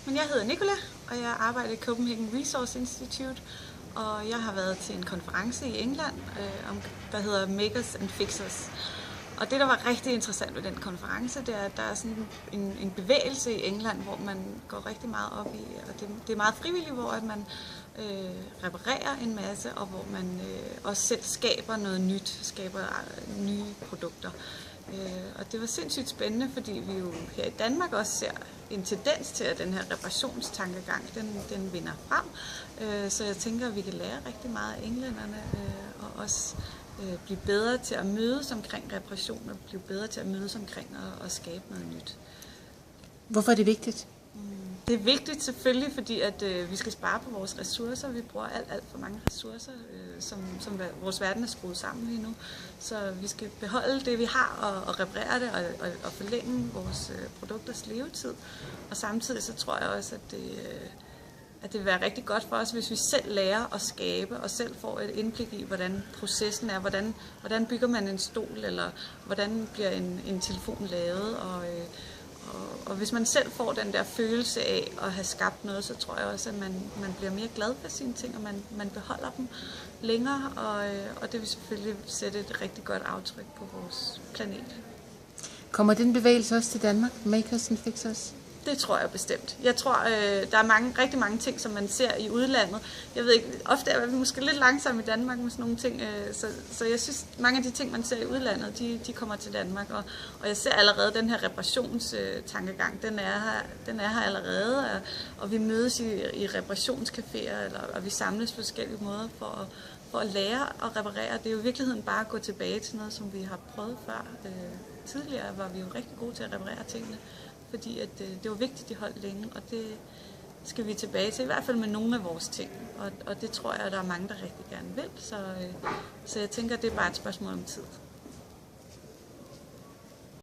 Men jeg hedder Nicola, og jeg arbejder i Copenhagen Resource Institute, og jeg har været til en konference i England, der hedder Makers and Fixers. Og det, der var rigtig interessant ved den konference, det er, at der er sådan en bevægelse i England, hvor man går rigtig meget op i, og det er meget frivilligt, hvor at man reparerer en masse, og hvor man også selv skaber noget nyt, skaber nye produkter. Og det var sindssygt spændende, fordi vi jo her i Danmark også ser en tendens til, at den her reparationstankegang, den vinder frem. Så jeg tænker, at vi kan lære rigtig meget af englænderne, og også blive bedre til at mødes omkring reparation, og blive bedre til at mødes omkring at skabe noget nyt. Hvorfor er det vigtigt? Det er vigtigt selvfølgelig, fordi at vi skal spare på vores ressourcer. Vi bruger alt for mange ressourcer, som vores verden er skruet sammen lige nu. Så vi skal beholde det, vi har, og reparere det, og forlænge vores produkters levetid. Og samtidig så tror jeg også, at det vil være rigtig godt for os, hvis vi selv lærer at skabe, og selv får et indblik i, hvordan processen er, hvordan bygger man en stol, eller hvordan bliver en telefon lavet, og hvis man selv får den der følelse af at have skabt noget, så tror jeg også, at man bliver mere glad for sine ting, og man beholder dem længere, og det vil selvfølgelig sætte et rigtig godt aftryk på vores planet. Kommer den bevægelse også til Danmark, Makers and Fixers? Det tror jeg bestemt. Jeg tror, der er rigtig mange ting, som man ser i udlandet. Jeg ved ikke, ofte er vi måske lidt langsomme i Danmark med sådan nogle ting, så jeg synes, mange af de ting, man ser i udlandet, de kommer til Danmark. Og jeg ser allerede den her reparationstankegang, den er her allerede, og vi mødes i reparationscaféer, og vi samles på forskellige måder for at lære at reparere. Det er jo i virkeligheden bare at gå tilbage til noget, som vi har prøvet før. Tidligere var vi jo rigtig gode til at reparere tingene, fordi at det var vigtigt, de holdt længe, og det skal vi tilbage til, i hvert fald med nogle af vores ting. Og det tror jeg, at der er mange, der rigtig gerne vil, så jeg tænker, at det er bare et spørgsmål om tid.